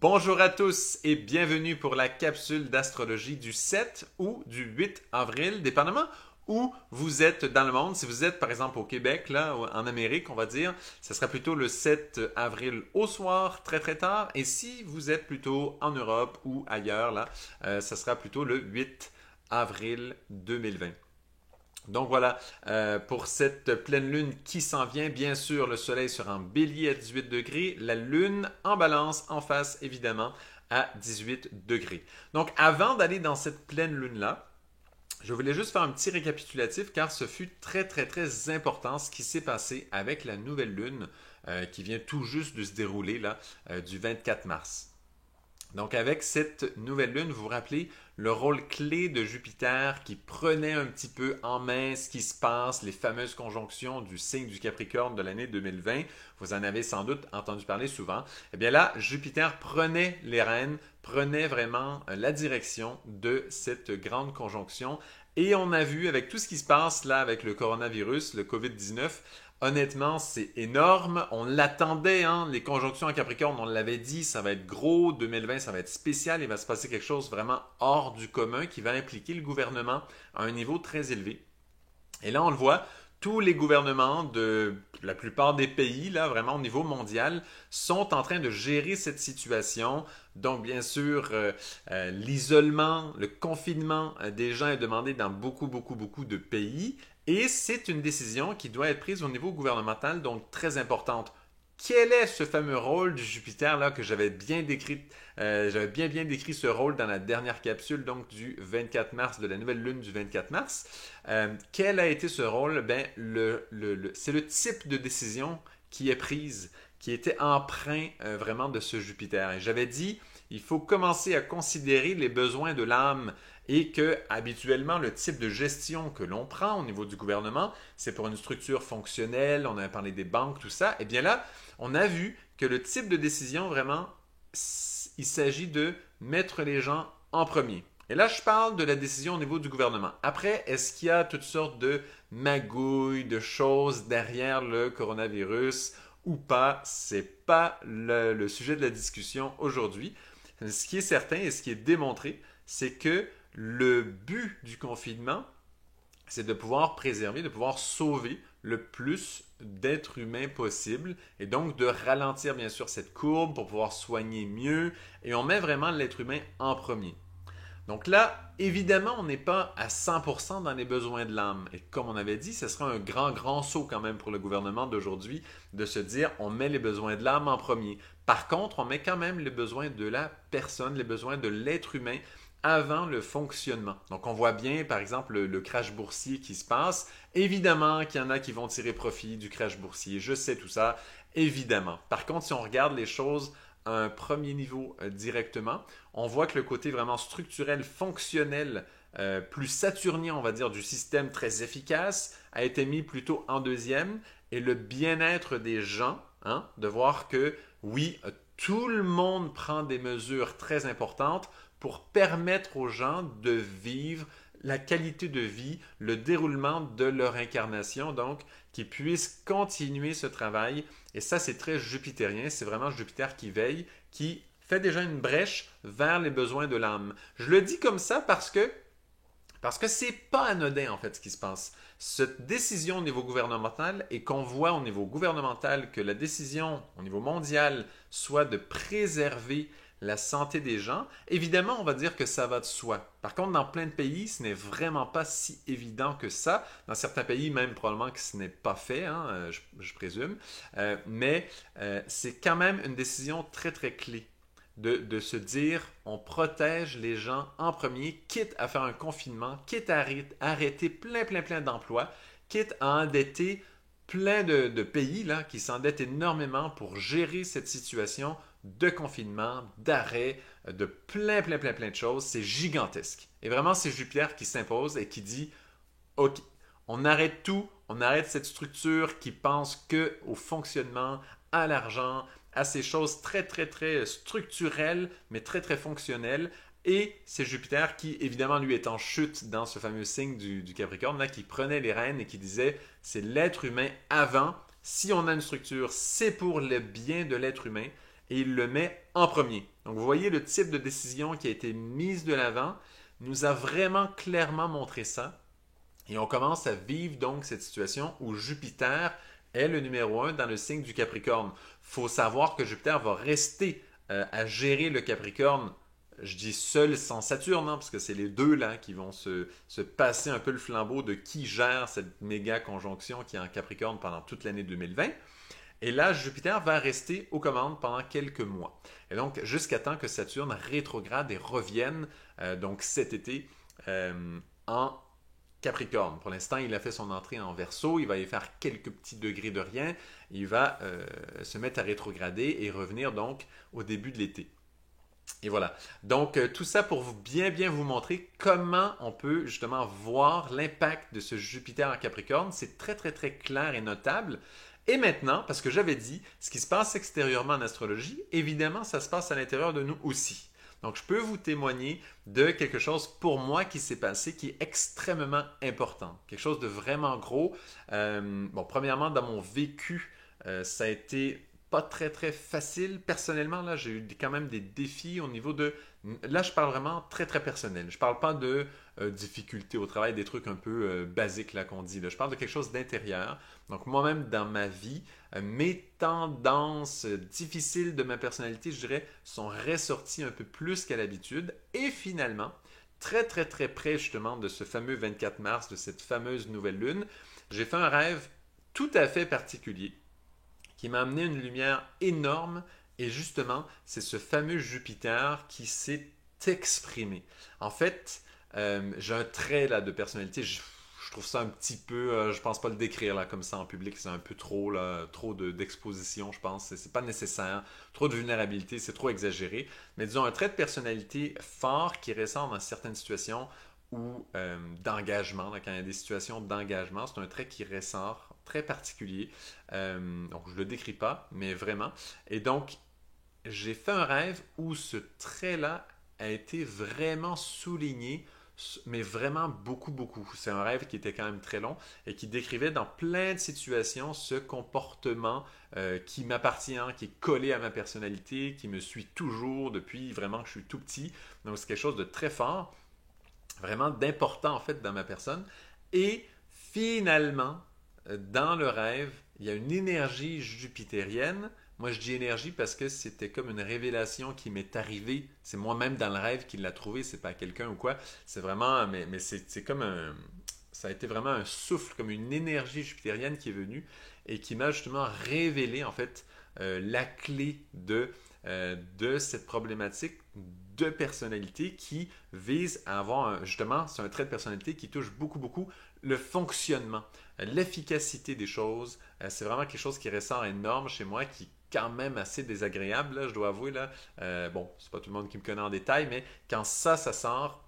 Bonjour à tous et bienvenue pour la capsule d'astrologie du 7 ou du 8 avril, dépendamment où vous êtes dans le monde. Si vous êtes par exemple au Québec, là, en Amérique, on va dire, ce sera plutôt le 7 avril au soir, très très tard. Et si vous êtes plutôt en Europe ou ailleurs, là, ce sera plutôt le 8 avril 2020. Donc voilà, pour cette pleine lune qui s'en vient, bien sûr, le soleil sera en bélier à 18 degrés, la lune en balance en face, évidemment, à 18 degrés. Donc avant d'aller dans cette pleine lune-là, je voulais juste faire un petit récapitulatif car ce fut très très très important ce qui s'est passé avec la nouvelle lune qui vient tout juste de se dérouler là, du 24 mars. Donc avec cette nouvelle lune, vous vous rappelez le rôle clé de Jupiter qui prenait un petit peu en main ce qui se passe, les fameuses conjonctions du signe du Capricorne de l'année 2020. Vous en avez sans doute entendu parler souvent. Eh bien là, Jupiter prenait les rênes, prenait vraiment la direction de cette grande conjonction. Et on a vu avec tout ce qui se passe là avec le coronavirus, le COVID-19, honnêtement, c'est énorme. On l'attendait, hein? Les conjonctions en Capricorne, on l'avait dit, ça va être gros. 2020, ça va être spécial. Il va se passer quelque chose vraiment hors du commun qui va impliquer le gouvernement à un niveau très élevé. Et là, on le voit, tous les gouvernements de la plupart des pays, là, vraiment au niveau mondial, sont en train de gérer cette situation. Donc, bien sûr, l'isolement, le confinement des gens est demandé dans beaucoup de pays. Et c'est une décision qui doit être prise au niveau gouvernemental, donc très importante. Quel est ce fameux rôle du Jupiter là que j'avais bien décrit, j'avais bien décrit ce rôle dans la dernière capsule donc du 24 mars, de la nouvelle lune du 24 mars. Quel a été ce rôle? Ben, c'est le type de décision qui est prise, qui était emprunt vraiment de ce Jupiter. Et j'avais dit, il faut commencer à considérer les besoins de l'âme et que habituellement le type de gestion que l'on prend au niveau du gouvernement, c'est pour une structure fonctionnelle, on a parlé des banques, tout ça, et bien là, on a vu que le type de décision vraiment, il s'agit de mettre les gens en premier. Et là, je parle de la décision au niveau du gouvernement. Après, est-ce qu'il y a toutes sortes de magouilles, de choses derrière le coronavirus ou pas? C'est pas le sujet de la discussion aujourd'hui. Ce qui est certain et ce qui est démontré, c'est que le but du confinement, c'est de pouvoir préserver, de pouvoir sauver le plus d'êtres humains possible et donc de ralentir bien sûr cette courbe pour pouvoir soigner mieux et on met vraiment l'être humain en premier. Donc là, évidemment, on n'est pas à 100% dans les besoins de l'âme. Et comme on avait dit, ce sera un grand saut quand même pour le gouvernement d'aujourd'hui de se dire on met les besoins de l'âme en premier. Par contre, on met quand même les besoins de la personne, les besoins de l'être humain avant le fonctionnement. Donc on voit bien par exemple le crash boursier qui se passe. Évidemment qu'il y en a qui vont tirer profit du crash boursier. Je sais tout ça, évidemment. Par contre, si on regarde les choses à un premier niveau directement, on voit que le côté vraiment structurel, fonctionnel, plus saturnien, on va dire, du système très efficace, a été mis plutôt en deuxième. Et le bien-être des gens, hein, de voir que oui, tout le monde prend des mesures très importantes pour permettre aux gens de vivre la qualité de vie, le déroulement de leur incarnation, donc qu'ils puissent continuer ce travail. Et ça, c'est très jupitérien, c'est vraiment Jupiter qui veille, qui fait déjà une brèche vers les besoins de l'âme. Je le dis comme ça parce que c'est pas anodin en fait ce qui se passe. Cette décision au niveau gouvernemental et qu'on voit au niveau gouvernemental que la décision au niveau mondial soit de préserver la santé des gens, évidemment, on va dire que ça va de soi. Par contre, dans plein de pays, ce n'est vraiment pas si évident que ça. Dans certains pays, même probablement que ce n'est pas fait, hein, je présume. Mais c'est quand même une décision très clé de se dire on protège les gens en premier, quitte à faire un confinement, quitte à arrêter plein d'emplois, quitte à endetter plein de pays là, qui s'endettent énormément pour gérer cette situation de confinement, d'arrêt, de plein de choses. C'est gigantesque. Et vraiment, c'est Jupiter qui s'impose et qui dit OK, on arrête tout, on arrête cette structure qui pense que au fonctionnement, à l'argent, à ces choses très structurelles, mais très fonctionnelles. Et c'est Jupiter qui, évidemment, lui est en chute dans ce fameux signe du Capricorne, là, qui prenait les rênes et qui disait c'est l'être humain avant. Si on a une structure, c'est pour le bien de l'être humain. et il le met en premier. Donc vous voyez le type de décision qui a été mise de l'avant nous a vraiment clairement montré ça. Et on commence à vivre donc cette situation où Jupiter est le numéro un dans le signe du Capricorne. Il faut savoir que Jupiter va rester à gérer le Capricorne, je dis seul sans Saturne, hein, parce que c'est les deux là qui vont se passer un peu le flambeau de qui gère cette méga conjonction qui est en Capricorne pendant toute l'année 2020. Et là, Jupiter va rester aux commandes pendant quelques mois. Et donc, jusqu'à temps que Saturne rétrograde et revienne, donc cet été, en Capricorne. Pour l'instant, il a fait son entrée en Verseau. Il va y faire quelques petits degrés de rien. Il va se mettre à rétrograder et revenir donc au début de l'été. Et voilà. Donc, tout ça pour bien vous montrer comment on peut justement voir l'impact de ce Jupiter en Capricorne. C'est très clair et notable. Et maintenant, parce que j'avais dit, ce qui se passe extérieurement en astrologie, évidemment, ça se passe à l'intérieur de nous aussi. Donc, je peux vous témoigner de quelque chose pour moi qui s'est passé qui est extrêmement important. Quelque chose de vraiment gros. Bon, premièrement, dans mon vécu, ça a été pas très facile. Personnellement, là, j'ai eu quand même des défis au niveau de... Là, je parle vraiment très personnel. Je parle pas de difficultés au travail, des trucs un peu basiques là qu'on dit. Là. Je parle de quelque chose d'intérieur. Donc, moi-même, dans ma vie, mes tendances difficiles de ma personnalité, je dirais, sont ressorties un peu plus qu'à l'habitude. Et finalement, très près justement de ce fameux 24 mars, de cette fameuse nouvelle lune, j'ai fait un rêve tout à fait particulier qui m'a amené une lumière énorme. Et justement, c'est ce fameux Jupiter qui s'est exprimé. En fait, j'ai un trait là, de personnalité. Je trouve ça un petit peu, je pense pas le décrire là, comme ça en public, c'est un peu trop, là, trop d'exposition, je pense. C'est pas nécessaire. Trop de vulnérabilité, c'est trop exagéré. Mais disons, un trait de personnalité fort qui ressort dans certaines situations ou d'engagement. Quand il y a des situations d'engagement, c'est un trait qui ressort très particulier. Donc, je ne le décris pas, mais vraiment. Et donc, j'ai fait un rêve où ce trait-là a été vraiment souligné, mais vraiment beaucoup. C'est un rêve qui était quand même très long et qui décrivait dans plein de situations ce comportement qui m'appartient, qui est collé à ma personnalité, qui me suit toujours depuis vraiment que je suis tout petit. Donc, c'est quelque chose de très fort, vraiment d'important en fait dans ma personne. Et finalement, dans le rêve, il y a une énergie jupitérienne. Moi, je dis énergie parce que c'était comme une révélation qui m'est arrivée. C'est moi-même dans le rêve qui l'a trouvé, c'est pas quelqu'un ou quoi. C'est vraiment, mais c'est comme un, ça a été vraiment un souffle, comme une énergie jupitérienne qui est venue et qui m'a justement révélé en fait la clé de cette problématique de personnalité qui vise à avoir justement, c'est un trait de personnalité qui touche beaucoup le fonctionnement, l'efficacité des choses. C'est vraiment quelque chose qui ressort énorme chez moi, qui est quand même assez désagréable, là, je dois avouer. Là. Bon, c'est pas tout le monde qui me connaît en détail, mais quand ça sort,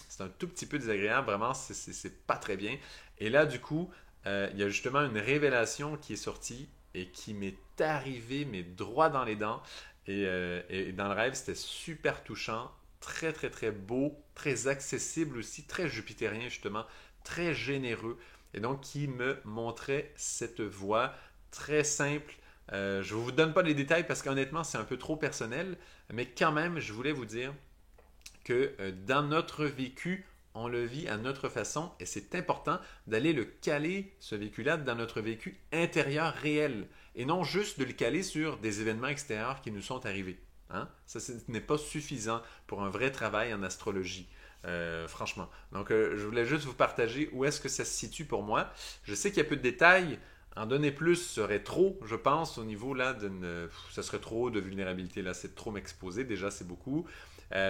c'est un tout petit peu désagréable, vraiment, c'est pas très bien. Et là, du coup, il y a justement une révélation qui est sortie et qui m'est arrivée, mais droit dans les dents. Et dans le rêve, c'était super touchant, très beau, très accessible aussi, très jupitérien justement, très généreux. Et donc, qui me montrait cette voie très simple. Je ne vous donne pas les détails parce qu'honnêtement, c'est un peu trop personnel, mais quand même, je voulais vous dire que dans notre vécu, on le vit à notre façon et c'est important d'aller le caler, ce vécu-là, dans notre vécu intérieur réel et non juste de le caler sur des événements extérieurs qui nous sont arrivés. Hein? Ça, ce n'est pas suffisant pour un vrai travail en astrologie. Franchement. Donc, je voulais juste vous partager où est-ce que ça se situe pour moi. Je sais qu'il y a peu de détails. En donner plus serait trop, je pense, au niveau là d'une... Ça serait trop de vulnérabilité, là, c'est trop m'exposer. Déjà, c'est beaucoup.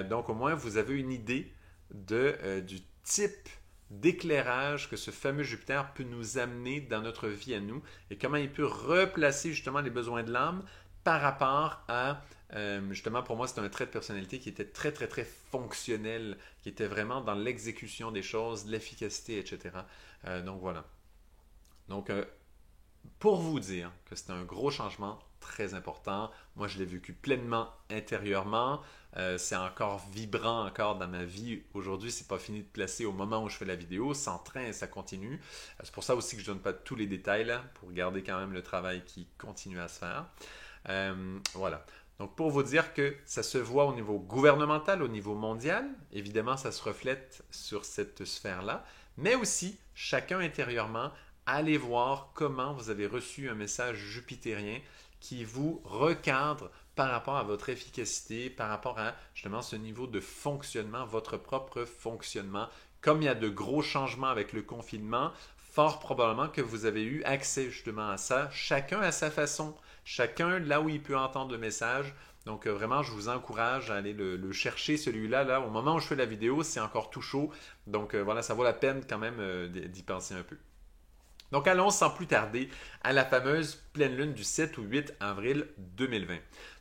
Donc, au moins, vous avez une idée du type d'éclairage que ce fameux Jupiter peut nous amener dans notre vie à nous et comment il peut replacer justement les besoins de l'âme par rapport à, justement pour moi c'est un trait de personnalité qui était très fonctionnel, qui était vraiment dans l'exécution des choses, l'efficacité, etc. Donc voilà. Donc pour vous dire que c'est un gros changement très important. Moi, je l'ai vécu pleinement intérieurement. C'est encore vibrant encore dans ma vie. Aujourd'hui, c'est pas fini de placer au moment où je fais la vidéo. Ça entraîne et ça continue. C'est pour ça aussi que je ne donne pas tous les détails là, pour garder quand même le travail qui continue à se faire. Voilà. Donc, pour vous dire que ça se voit au niveau gouvernemental, au niveau mondial, évidemment, ça se reflète sur cette sphère-là, mais aussi chacun intérieurement, allez voir comment vous avez reçu un message jupitérien qui vous recadre par rapport à votre efficacité, par rapport à justement ce niveau de fonctionnement, votre propre fonctionnement. Comme il y a de gros changements avec le confinement, fort probablement que vous avez eu accès justement à ça, chacun à sa façon, chacun là où il peut entendre le message. Donc vraiment, je vous encourage à aller le chercher, celui-là. Là, au moment où je fais la vidéo, c'est encore tout chaud. Donc voilà, ça vaut la peine quand même d'y penser un peu. Donc allons sans plus tarder à la fameuse pleine lune du 7 ou 8 avril 2020.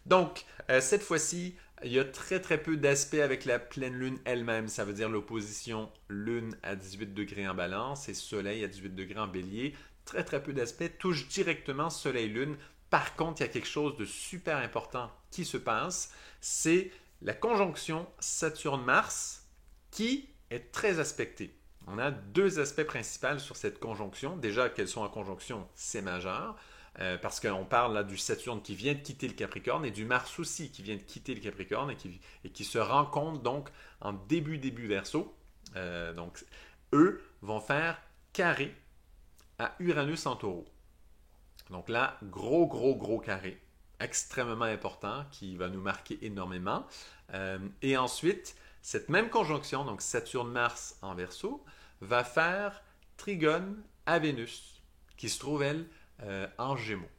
Donc cette fois-ci, il y a très très peu d'aspects avec la pleine lune elle-même. Ça veut dire l'opposition lune à 18 degrés en balance et soleil à 18 degrés en bélier. Très très peu d'aspects touchent directement soleil-lune. Par contre, il y a quelque chose de super important qui se passe. C'est la conjonction Saturne-Mars qui est très aspectée. On a deux aspects principaux sur cette conjonction. Déjà, qu'elles sont en conjonction, c'est majeur, parce qu'on parle là du Saturne qui vient de quitter le Capricorne et du Mars aussi qui vient de quitter le Capricorne et qui se rencontrent donc en début Verseau. Donc, eux vont faire carré à Uranus en taureau. Donc là, gros carré, extrêmement important, qui va nous marquer énormément. Et ensuite, cette même conjonction, donc Saturne-Mars en Verseau, va faire trigone à Vénus, qui se trouve, elle, en Gémeaux.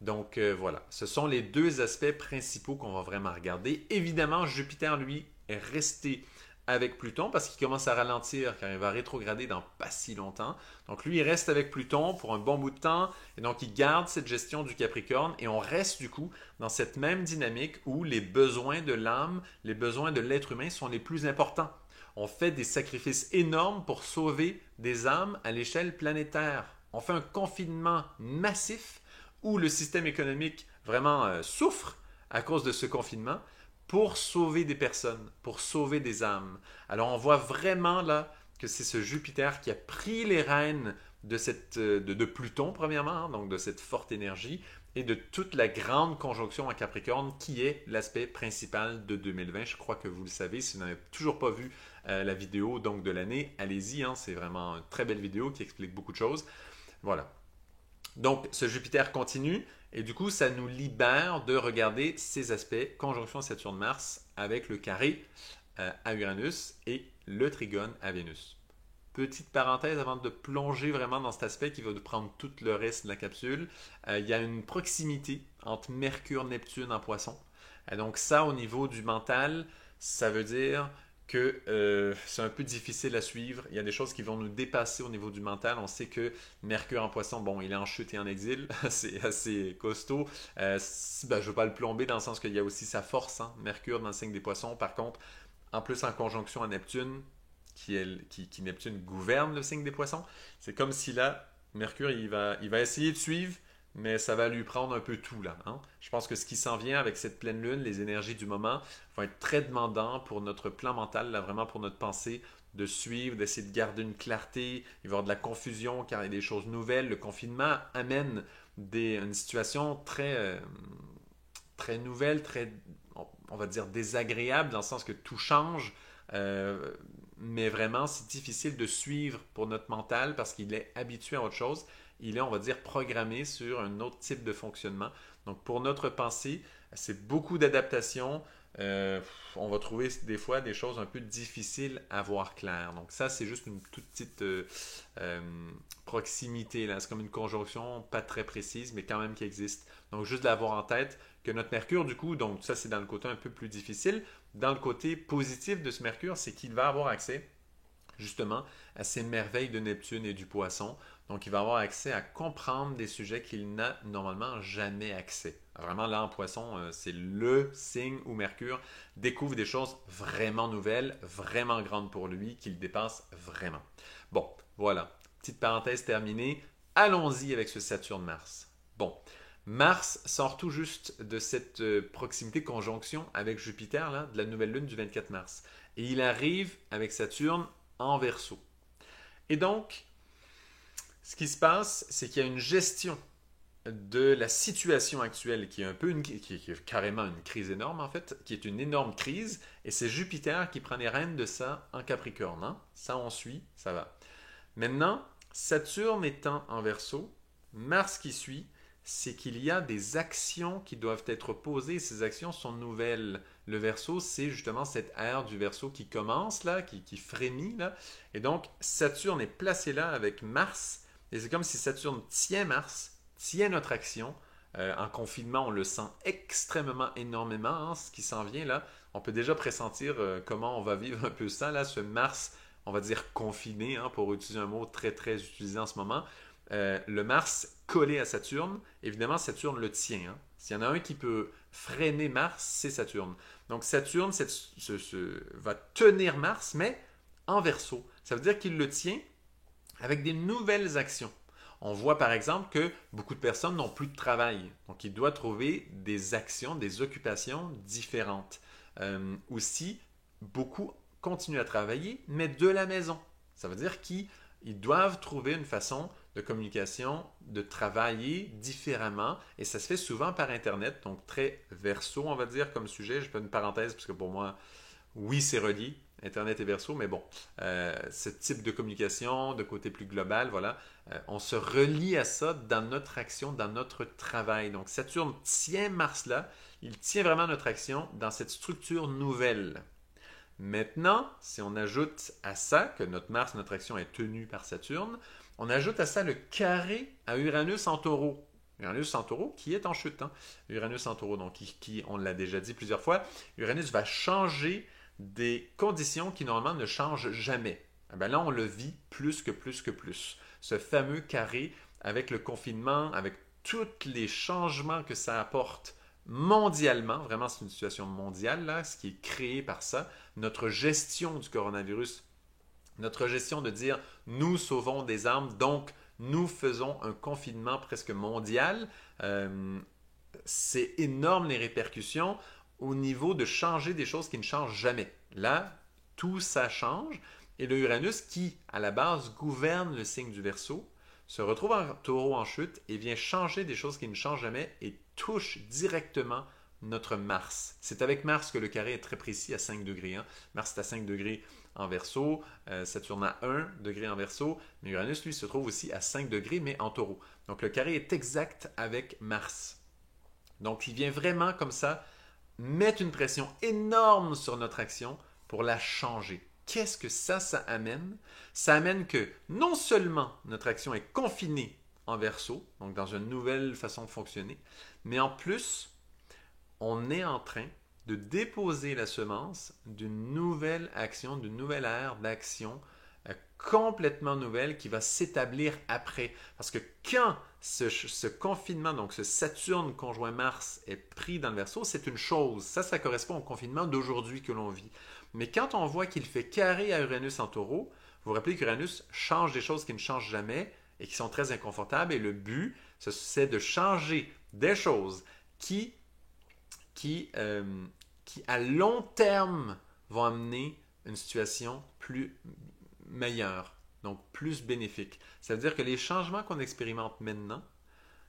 Donc voilà, ce sont les deux aspects principaux qu'on va vraiment regarder. Évidemment, Jupiter, lui, est resté avec Pluton parce qu'il commence à ralentir car il va rétrograder dans pas si longtemps. Donc lui, il reste avec Pluton pour un bon bout de temps et donc il garde cette gestion du Capricorne et on reste du coup dans cette même dynamique où les besoins de l'âme, les besoins de l'être humain sont les plus importants. On fait des sacrifices énormes pour sauver des âmes à l'échelle planétaire. On fait un confinement massif où le système économique vraiment souffre à cause de ce confinement pour sauver des personnes, pour sauver des âmes. Alors on voit vraiment là que c'est ce Jupiter qui a pris les rênes de Pluton, premièrement, hein, donc de cette forte énergie, et de toute la grande conjonction en Capricorne qui est l'aspect principal de 2020. Je crois que vous le savez, si vous n'avez toujours pas vu la vidéo donc, de l'année, allez-y, hein, c'est vraiment une très belle vidéo qui explique beaucoup de choses. Voilà. Donc, ce Jupiter continue et du coup, ça nous libère de regarder ces aspects, conjonction Saturne-Mars avec le carré à Uranus et le trigone à Vénus. Petite parenthèse avant de plonger vraiment dans cet aspect qui va nous prendre tout le reste de la capsule. Il y a une proximité entre Mercure-Neptune en Poisson. Donc ça, au niveau du mental, ça veut dire que c'est un peu difficile à suivre. Il y a des choses qui vont nous dépasser au niveau du mental. On sait que Mercure en Poisson, bon, il est en chute et en exil. C'est assez costaud. Je ne veux pas le plomber dans le sens qu'il y a aussi sa force. Hein. Mercure dans le signe des Poissons, par contre, en plus en conjonction à Neptune, qui Neptune gouverne le signe des Poissons. C'est comme si là, Mercure, il va essayer de suivre, mais ça va lui prendre un peu tout là. Hein? Je pense que ce qui s'en vient avec cette pleine lune, les énergies du moment, vont être très demandants pour notre plan mental, là, vraiment pour notre pensée, de suivre, d'essayer de garder une clarté. Il va y avoir de la confusion car il y a des choses nouvelles. Le confinement amène une situation très nouvelle, très, on va dire, désagréable, dans le sens que tout change. Mais vraiment, c'est difficile de suivre pour notre mental parce qu'il est habitué à autre chose. Il est, on va dire, programmé sur un autre type de fonctionnement. Donc, pour notre pensée, c'est beaucoup d'adaptation. On va trouver des fois des choses un peu difficiles à voir clair. Donc, ça, c'est juste une toute petite proximité. Là. C'est comme une conjonction pas très précise, mais quand même qui existe. Donc, juste d'avoir en tête que notre Mercure, du coup, donc ça, c'est dans le côté un peu plus difficile. Dans le côté positif de ce Mercure, c'est qu'il va avoir accès justement à ces merveilles de Neptune et du Poisson. Donc, il va avoir accès à comprendre des sujets qu'il n'a normalement jamais accès. Vraiment, là, en Poisson, c'est le signe où Mercure découvre des choses vraiment nouvelles, vraiment grandes pour lui, qu'il dépasse vraiment. Bon, voilà. Petite parenthèse terminée. Allons-y avec ce Saturne-Mars. Bon, Mars sort tout juste de cette proximité conjonction avec Jupiter, là, de la nouvelle lune du 24 mars. Et il arrive avec Saturne en Verseau. Et donc, ce qui se passe, c'est qu'il y a une gestion de la situation actuelle qui est un peu qui est carrément une crise énorme en fait, qui est une énorme crise, et c'est Jupiter qui prend les rênes de ça en Capricorne. Hein? Ça on suit, ça va. Maintenant, Saturne étant en Verseau, Mars qui suit, c'est qu'il y a des actions qui doivent être posées. Ces actions sont nouvelles. Le Verseau, c'est justement cette ère du Verseau qui commence là, qui frémit là. Et donc, Saturne est placé là avec Mars. Et c'est comme si Saturne tient Mars, tient notre action. En confinement, on le sent extrêmement énormément, hein, ce qui s'en vient là. On peut déjà pressentir comment on va vivre un peu ça, là, ce Mars, on va dire confiné, hein, pour utiliser un mot très très utilisé en ce moment. Le Mars collé à Saturne, évidemment Saturne le tient. Hein. S'il y en a un qui peut freiner Mars, c'est Saturne. Donc Saturne va tenir Mars, mais en Verseau. Ça veut dire qu'il le tient avec des nouvelles actions. On voit par exemple que beaucoup de personnes n'ont plus de travail. Donc il doit trouver des actions, des occupations différentes. Aussi, beaucoup continuent à travailler, mais de la maison. Ça veut dire qu'ils doivent trouver une façon de communication, de travailler différemment, et ça se fait souvent par Internet, donc très Verseau, on va dire, comme sujet. Je fais une parenthèse, parce que pour moi, oui, c'est relié, Internet et Verseau, mais bon, ce type de communication, de côté plus global, voilà, on se relie à ça dans notre action, dans notre travail. Donc Saturne tient Mars là, il tient vraiment notre action dans cette structure nouvelle. Maintenant, si on ajoute à ça que notre Mars, notre action est tenue par Saturne, on ajoute à ça le carré à Uranus en taureau. Uranus en taureau qui est en chute. Hein? Uranus en taureau, donc on l'a déjà dit plusieurs fois, Uranus va changer des conditions qui normalement ne changent jamais. Eh bien là, on le vit plus que plus que plus. Ce fameux carré avec le confinement, avec tous les changements que ça apporte mondialement, vraiment c'est une situation mondiale, là, ce qui est créé par ça, notre gestion du coronavirus, notre gestion de dire nous sauvons des âmes, donc nous faisons un confinement presque mondial, c'est énorme les répercussions au niveau de changer des choses qui ne changent jamais. Là, tout ça change, et le Uranus qui, à la base, gouverne le signe du Verseau, se retrouve en taureau en chute et vient changer des choses qui ne changent jamais et touche directement notre Mars. C'est avec Mars que le carré est très précis à 5 degrés. Hein. Mars est à 5 degrés en Verseau, Saturne à 1 degré en Verseau, mais Uranus, lui, se trouve aussi à 5 degrés, mais en taureau. Donc le carré est exact avec Mars. Donc il vient vraiment comme ça mettre une pression énorme sur notre action pour la changer. Qu'est-ce que ça amène? Ça amène que non seulement notre action est confinée en Verseau, donc dans une nouvelle façon de fonctionner, mais en plus, on est en train de déposer la semence d'une nouvelle action, d'une nouvelle ère d'action complètement nouvelle qui va s'établir après. Parce que quand ce confinement, donc ce Saturne conjoint Mars est pris dans le Verseau, c'est une chose. Ça correspond au confinement d'aujourd'hui que l'on vit. Mais quand on voit qu'il fait carré à Uranus en taureau, vous vous rappelez qu'Uranus change des choses qui ne changent jamais et qui sont très inconfortables. Et le but, c'est de changer des choses qui à long terme, vont amener une situation plus meilleure, donc plus bénéfique. Ça veut dire que les changements qu'on expérimente maintenant,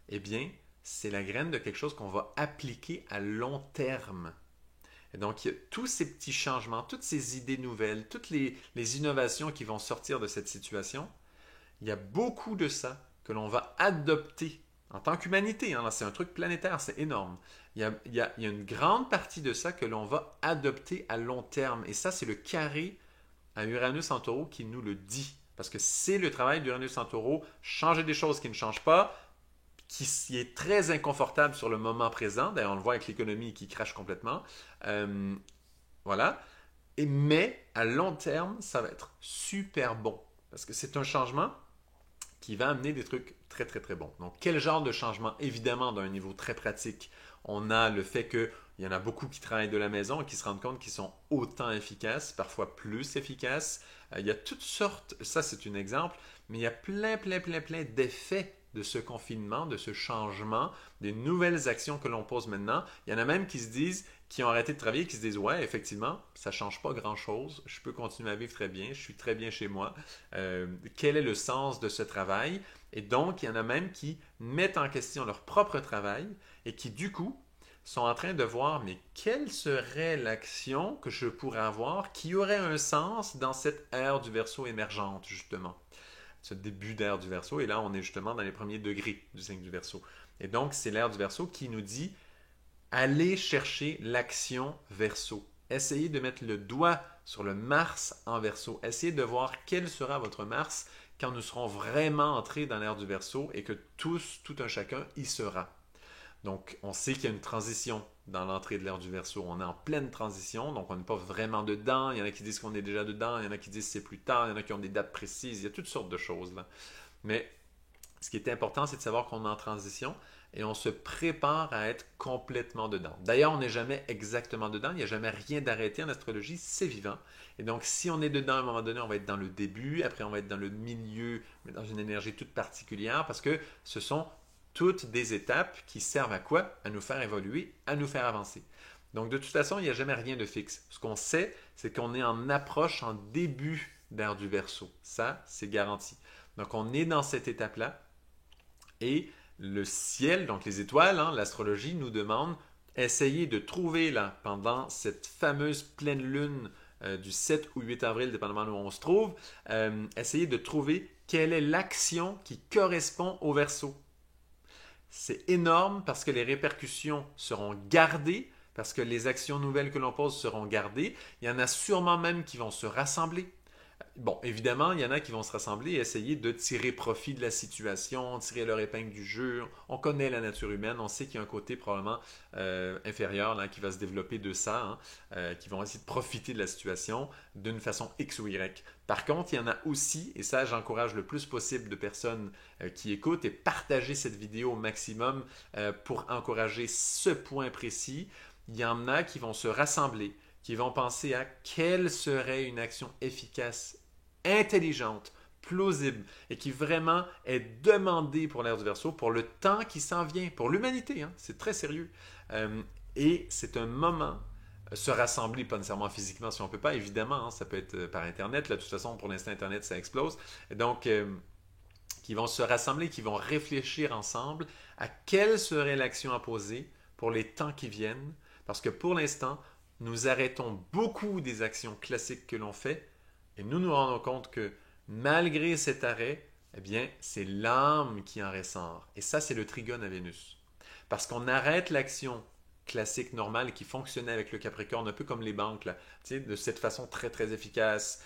eh bien, c'est la graine de quelque chose qu'on va appliquer à long terme. Et donc, il y a tous ces petits changements, toutes ces idées nouvelles, toutes les innovations qui vont sortir de cette situation, il y a beaucoup de ça que l'on va adopter en tant qu'humanité. Hein, c'est un truc planétaire, c'est énorme. Il y a une grande partie de ça que l'on va adopter à long terme. Et ça, c'est le carré à Uranus en taureau qui nous le dit. Parce que c'est le travail d'Uranus en taureau, changer des choses qui ne changent pas, qui est très inconfortable sur le moment présent. D'ailleurs, on le voit avec l'économie qui crache complètement. Voilà. Mais à long terme, ça va être super bon. Parce que c'est un changement qui va amener des trucs très, très, très bons. Donc, quel genre de changement? Évidemment, d'un niveau très pratique, on a le fait qu'il y en a beaucoup qui travaillent de la maison et qui se rendent compte qu'ils sont autant efficaces, parfois plus efficaces. Il y a toutes sortes, ça c'est un exemple, mais il y a plein d'effets de ce confinement, de ce changement, des nouvelles actions que l'on pose maintenant. Il y en a même qui se disent, qui ont arrêté de travailler, qui se disent, ouais, effectivement, ça ne change pas grand-chose, je peux continuer à vivre très bien, je suis très bien chez moi. Quel est le sens de ce travail? Et donc, il y en a même qui mettent en question leur propre travail et qui, du coup, sont en train de voir, mais quelle serait l'action que je pourrais avoir qui aurait un sens dans cette ère du Verseau émergente, justement. Ce début d'ère du Verseau, et là, on est justement dans les premiers degrés du signe du Verseau. Et donc, c'est l'ère du Verseau qui nous dit, allez chercher l'action Verseau. Essayez de mettre le doigt sur le Mars en Verseau. Essayez de voir quel sera votre Mars quand nous serons vraiment entrés dans l'ère du Verseau et que tous, tout un chacun y sera. Donc, on sait qu'il y a une transition dans l'entrée de l'ère du Verseau. On est en pleine transition, donc on n'est pas vraiment dedans. Il y en a qui disent qu'on est déjà dedans, il y en a qui disent que c'est plus tard, il y en a qui ont des dates précises, il y a toutes sortes de choses là. Mais ce qui est important, c'est de savoir qu'on est en transition et on se prépare à être complètement dedans. D'ailleurs, on n'est jamais exactement dedans, il n'y a jamais rien d'arrêté en astrologie, c'est vivant. Et donc, si on est dedans à un moment donné, on va être dans le début, après on va être dans le milieu, mais dans une énergie toute particulière, parce que ce sont toutes des étapes qui servent à quoi? À nous faire évoluer, à nous faire avancer. Donc, de toute façon, il n'y a jamais rien de fixe. Ce qu'on sait, c'est qu'on est en approche, en début d'ère du Verseau. Ça, c'est garanti. Donc, on est dans cette étape-là. Et le ciel, donc les étoiles, l'astrologie nous demande, essayez de trouver là, pendant cette fameuse pleine lune du 7 ou 8 avril, dépendamment d'où on se trouve, essayez de trouver quelle est l'action qui correspond au Verseau. C'est énorme parce que les répercussions seront gardées, parce que les actions nouvelles que l'on pose seront gardées. Il y en a sûrement même qui vont se rassembler. Bon, évidemment, il y en a qui vont se rassembler et essayer de tirer profit de la situation, tirer leur épingle du jeu. On connaît la nature humaine, on sait qu'il y a un côté probablement inférieur là, qui va se développer de ça, qui vont essayer de profiter de la situation d'une façon X ou Y. Par contre, il y en a aussi, et ça j'encourage le plus possible de personnes qui écoutent et partager cette vidéo au maximum pour encourager ce point précis, il y en a qui vont se rassembler, qui vont penser à quelle serait une action efficace, intelligente, plausible et qui vraiment est demandée pour l'ère du Verseau, pour le temps qui s'en vient, pour l'humanité. C'est très sérieux. Et c'est un moment, se rassembler, pas nécessairement physiquement si on ne peut pas, évidemment, ça peut être par Internet. Là, de toute façon, pour l'instant, Internet, ça explose. Et donc, qui vont se rassembler, qui vont réfléchir ensemble à quelle serait l'action à poser pour les temps qui viennent. Parce que pour l'instant, nous arrêtons beaucoup des actions classiques que l'on fait et nous nous rendons compte que malgré cet arrêt, eh bien, c'est l'âme qui en ressort. Et ça, c'est le trigone à Vénus. Parce qu'on arrête l'action classique normale qui fonctionnait avec le Capricorne, un peu comme les banques, là, de cette façon très très efficace,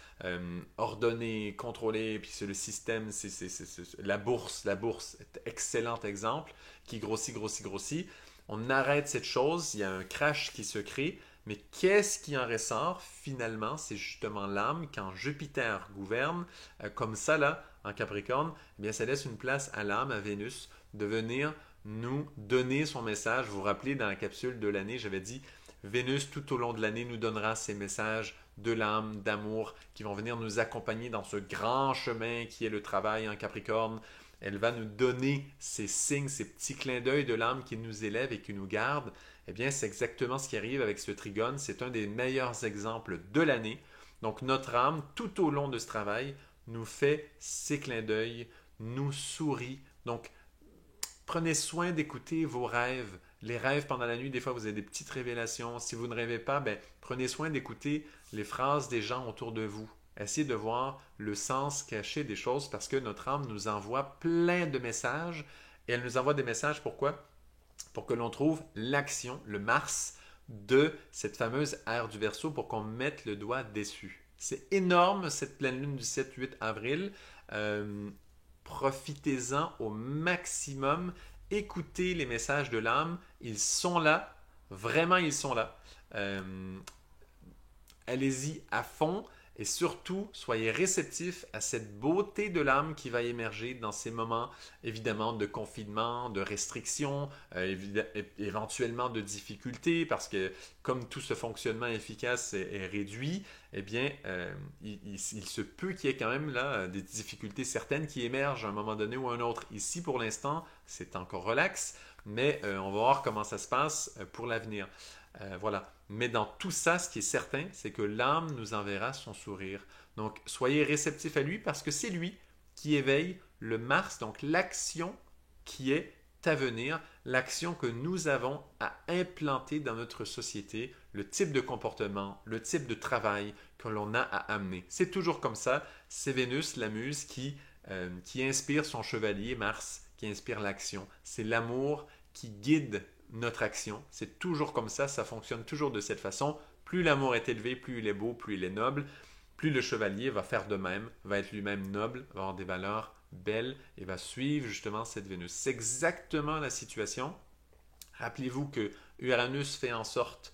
ordonnée, contrôlée, puis c'est le système, c'est la bourse est un excellent exemple, qui grossit, grossit, grossit. On arrête cette chose, il y a un crash qui se crée, mais qu'est-ce qui en ressort finalement? C'est justement l'âme. Quand Jupiter gouverne, comme ça là, en Capricorne, eh bien ça laisse une place à l'âme, à Vénus, de venir nous donner son message. Vous vous rappelez, dans la capsule de l'année, j'avais dit, Vénus tout au long de l'année nous donnera ses messages de l'âme, d'amour, qui vont venir nous accompagner dans ce grand chemin qui est le travail en Capricorne. Elle va nous donner ces signes, ces petits clins d'œil de l'âme qui nous élève et qui nous garde. Eh bien, c'est exactement ce qui arrive avec ce trigone. C'est un des meilleurs exemples de l'année. Donc, notre âme, tout au long de ce travail, nous fait ces clins d'œil, nous sourit. Donc, prenez soin d'écouter vos rêves. Les rêves pendant la nuit, des fois, vous avez des petites révélations. Si vous ne rêvez pas, prenez soin d'écouter les phrases des gens autour de vous. Essayez de voir le sens caché des choses parce que notre âme nous envoie plein de messages. Et elle nous envoie des messages, pourquoi? Pour que l'on trouve l'action, le Mars de cette fameuse ère du Verseau pour qu'on mette le doigt dessus. C'est énorme cette pleine lune du 7-8 avril. Profitez-en au maximum. Écoutez les messages de l'âme. Ils sont là. Vraiment, ils sont là. Allez-y à fond. Et surtout, soyez réceptifs à cette beauté de l'âme qui va émerger dans ces moments, évidemment, de confinement, de restrictions, éventuellement de difficultés, parce que comme tout ce fonctionnement efficace est réduit, eh bien, il se peut qu'il y ait quand même là des difficultés certaines qui émergent à un moment donné ou à un autre. Ici, pour l'instant, c'est encore relax, mais on va voir comment ça se passe pour l'avenir. Voilà. Mais dans tout ça, ce qui est certain, c'est que l'âme nous enverra son sourire. Donc, soyez réceptifs à lui parce que c'est lui qui éveille le Mars, donc l'action qui est à venir, l'action que nous avons à implanter dans notre société, le type de comportement, le type de travail que l'on a à amener. C'est toujours comme ça. C'est Vénus, la muse, qui inspire son chevalier, Mars, qui inspire l'action. C'est l'amour qui guide notre action. C'est toujours comme ça fonctionne toujours de cette façon. Plus l'amour est élevé, plus il est beau, plus il est noble, plus le chevalier va faire de même, va être lui-même noble, va avoir des valeurs belle et va suivre justement cette Vénus. C'est exactement la situation. Rappelez-vous que Uranus fait en sorte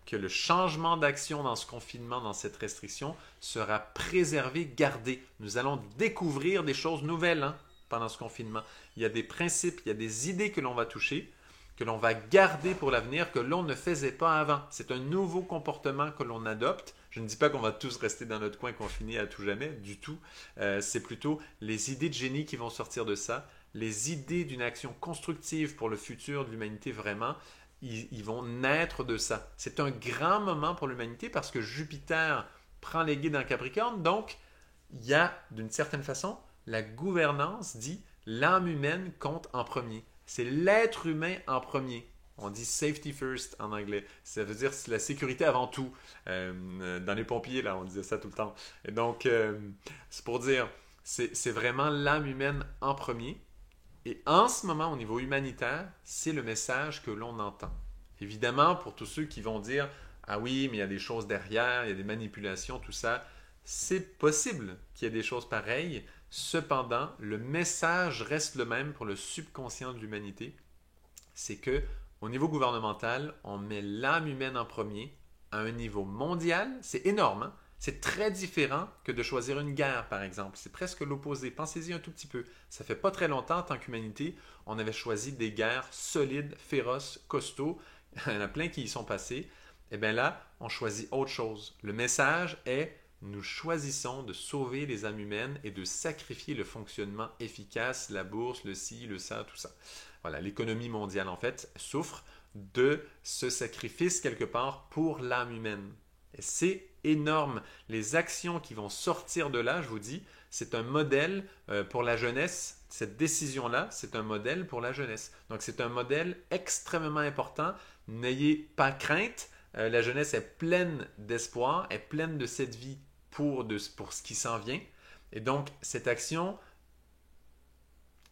que le changement d'action dans ce confinement, dans cette restriction, sera préservé, gardé. Nous allons découvrir des choses nouvelles pendant ce confinement. Il y a des principes, il y a des idées que l'on va toucher, que l'on va garder pour l'avenir, que l'on ne faisait pas avant. C'est un nouveau comportement que l'on adopte. Je ne dis pas qu'on va tous rester dans notre coin confiné à tout jamais, du tout. C'est plutôt les idées de génie qui vont sortir de ça, les idées d'une action constructive pour le futur de l'humanité vraiment, ils vont naître de ça. C'est un grand moment pour l'humanité parce que Jupiter prend les guides en Capricorne, donc il y a d'une certaine façon, la gouvernance dit l'âme humaine compte en premier. C'est l'être humain en premier. On dit safety first en anglais. Ça veut dire la sécurité avant tout. Dans les pompiers, là, on disait ça tout le temps. Et donc, c'est pour dire, c'est vraiment l'âme humaine en premier. Et en ce moment, au niveau humanitaire, c'est le message que l'on entend. Évidemment, pour tous ceux qui vont dire, ah oui, mais il y a des choses derrière, il y a des manipulations, tout ça, c'est possible qu'il y ait des choses pareilles. Cependant, le message reste le même pour le subconscient de l'humanité. C'est que au niveau gouvernemental, on met l'âme humaine en premier à un niveau mondial. C'est énorme, hein? C'est très différent que de choisir une guerre, par exemple. C'est presque l'opposé. Pensez-y un tout petit peu. Ça fait pas très longtemps, en tant qu'humanité, on avait choisi des guerres solides, féroces, costauds. Il y en a plein qui y sont passés. Et bien là, on choisit autre chose. Le message est nous choisissons de sauver les âmes humaines et de sacrifier le fonctionnement efficace, la bourse, le ci, le ça, tout ça. Voilà, l'économie mondiale, en fait, souffre de ce sacrifice quelque part pour l'âme humaine. Et c'est énorme. Les actions qui vont sortir de là, je vous dis, c'est un modèle pour la jeunesse. Cette décision-là, c'est un modèle pour la jeunesse. Donc, c'est un modèle extrêmement important. N'ayez pas crainte. La jeunesse est pleine d'espoir, est pleine de cette vie pour ce qui s'en vient. Et donc, cette action,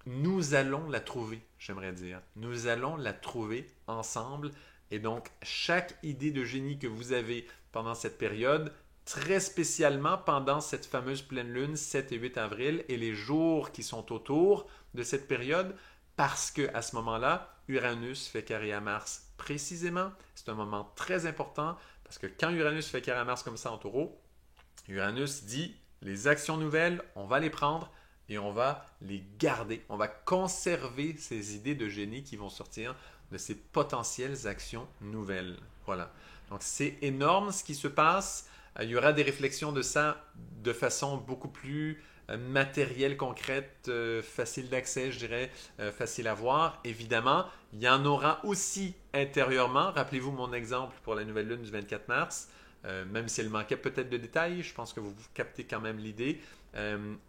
nous allons la trouver, j'aimerais dire. Nous allons la trouver ensemble. Et donc, chaque idée de génie que vous avez pendant cette période, très spécialement pendant cette fameuse pleine lune, 7 et 8 avril, et les jours qui sont autour de cette période, parce qu'à ce moment-là, Uranus fait carré à Mars précisément. C'est un moment très important, parce que quand Uranus fait carré à Mars comme ça en taureau, Uranus dit, les actions nouvelles, on va les prendre, et on va les garder. On va conserver ces idées de génie qui vont sortir de ces potentielles actions nouvelles. Voilà. Donc, c'est énorme ce qui se passe. Il y aura des réflexions de ça de façon beaucoup plus matérielle, concrète, facile d'accès, je dirais, facile à voir. Évidemment, il y en aura aussi intérieurement. Rappelez-vous mon exemple pour la nouvelle lune du 24 mars. Même si elle manquait peut-être de détails, je pense que vous captez quand même l'idée.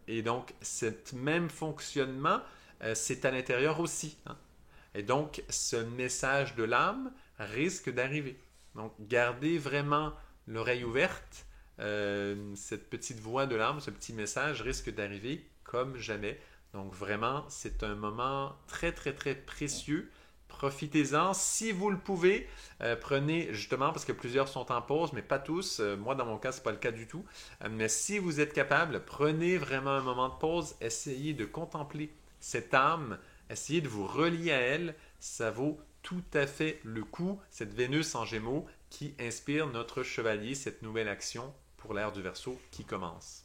Et donc, ce même fonctionnement, c'est à l'intérieur aussi. Hein. Et donc, ce message de l'âme risque d'arriver. Donc, gardez vraiment l'oreille ouverte. Cette petite voix de l'âme, ce petit message risque d'arriver comme jamais. Donc, vraiment, c'est un moment très, très, très précieux. Profitez-en. Si vous le pouvez, prenez justement, parce que plusieurs sont en pause, mais pas tous. Moi, dans mon cas, ce n'est pas le cas du tout. Mais si vous êtes capable, prenez vraiment un moment de pause. Essayez de contempler cette âme. Essayez de vous relier à elle. Ça vaut tout à fait le coup. Cette Vénus en Gémeaux qui inspire notre chevalier, cette nouvelle action pour l'ère du Verseau qui commence.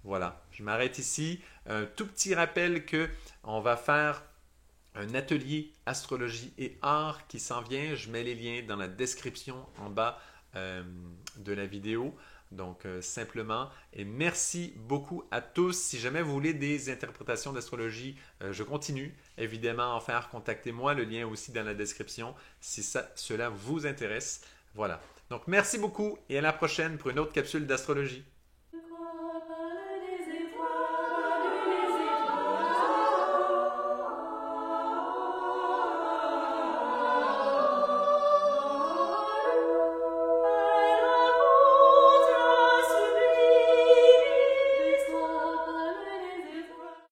Voilà, je m'arrête ici. Un tout petit rappel qu'on va faire un atelier astrologie et art qui s'en vient. Je mets les liens dans la description en bas de la vidéo. Donc, simplement, et merci beaucoup à tous. Si jamais vous voulez des interprétations d'astrologie, je continue évidemment à en faire. Contactez-moi, le lien est aussi dans la description si cela vous intéresse. Voilà. Donc, merci beaucoup et à la prochaine pour une autre capsule d'astrologie.